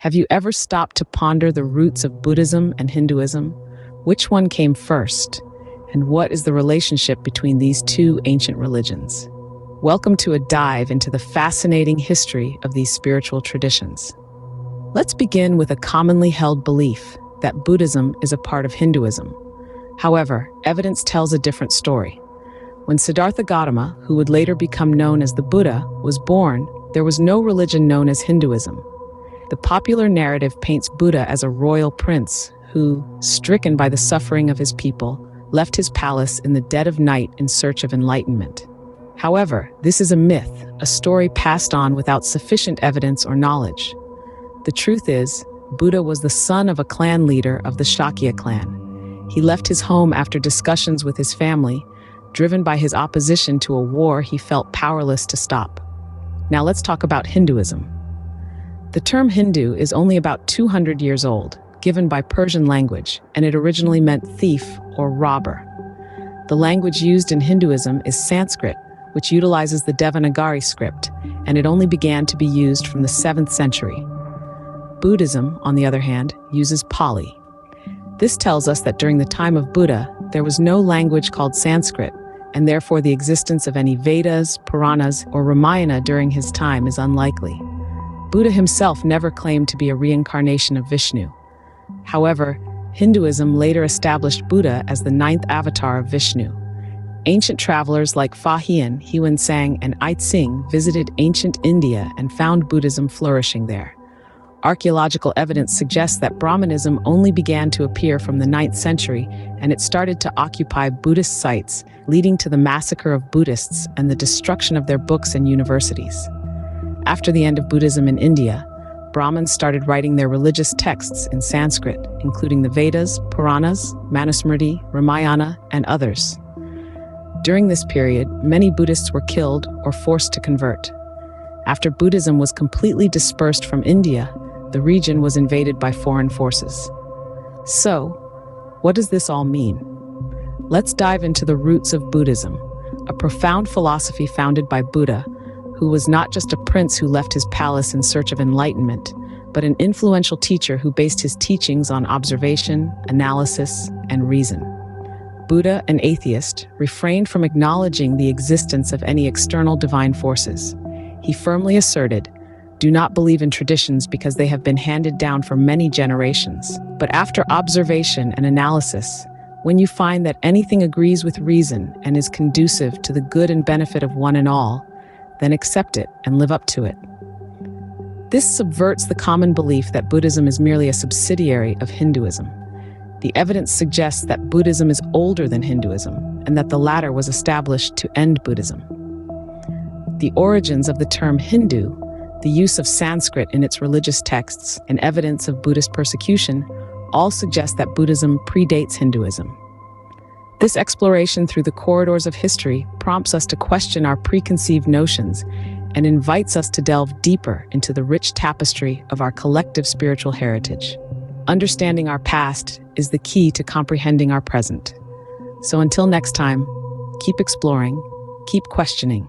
Have you ever stopped to ponder the roots of Buddhism and Hinduism? Which one came first? And what is the relationship between these two ancient religions? Welcome to a dive into the fascinating history of these spiritual traditions. Let's begin with a commonly held belief that Buddhism is a part of Hinduism. However, evidence tells a different story. When Siddhartha Gautama, who would later become known as the Buddha, was born, there was no religion known as Hinduism. The popular narrative paints Buddha as a royal prince who, stricken by the suffering of his people, left his palace in the dead of night in search of enlightenment. However, this is a myth, a story passed on without sufficient evidence or knowledge. The truth is, Buddha was the son of a clan leader of the Shakya clan. He left his home after discussions with his family, driven by his opposition to a war he felt powerless to stop. Now let's talk about Hinduism. The term Hindu is only about 200 years old, given by Persian language, and it originally meant thief or robber. The language used in Hinduism is Sanskrit, which utilizes the Devanagari script, and it only began to be used from the 7th century. Buddhism, on the other hand, uses Pali. This tells us that during the time of Buddha, there was no language called Sanskrit, and therefore the existence of any Vedas, Puranas, or Ramayana during his time is unlikely. Buddha himself never claimed to be a reincarnation of Vishnu. However, Hinduism later established Buddha as the 9th avatar of Vishnu. Ancient travelers like Fa Hien, Huan Sang, and Ait Singh visited ancient India and found Buddhism flourishing there. Archaeological evidence suggests that Brahmanism only began to appear from the 9th century, and it started to occupy Buddhist sites, leading to the massacre of Buddhists and the destruction of their books and universities. After the end of Buddhism in India, Brahmins started writing their religious texts in Sanskrit, including the Vedas, Puranas, Manusmriti, Ramayana, and others. During this period, many Buddhists were killed or forced to convert. After Buddhism was completely dispersed from India, the region was invaded by foreign forces. So, what does this all mean? Let's dive into the roots of Buddhism, a profound philosophy founded by Buddha, who was not just a prince who left his palace in search of enlightenment, but an influential teacher who based his teachings on observation, analysis, and reason. Buddha, an atheist, refrained from acknowledging the existence of any external divine forces. He firmly asserted, "Do not believe in traditions because they have been handed down for many generations. But after observation and analysis, when you find that anything agrees with reason and is conducive to the good and benefit of one and all, then accept it and live up to it." This subverts the common belief that Buddhism is merely a subsidiary of Hinduism. The evidence suggests that Buddhism is older than Hinduism, and that the latter was established to end Buddhism. The origins of the term Hindu, the use of Sanskrit in its religious texts, and evidence of Buddhist persecution all suggest that Buddhism predates Hinduism. This exploration through the corridors of history prompts us to question our preconceived notions and invites us to delve deeper into the rich tapestry of our collective spiritual heritage. Understanding our past is the key to comprehending our present. So until next time, keep exploring, keep questioning,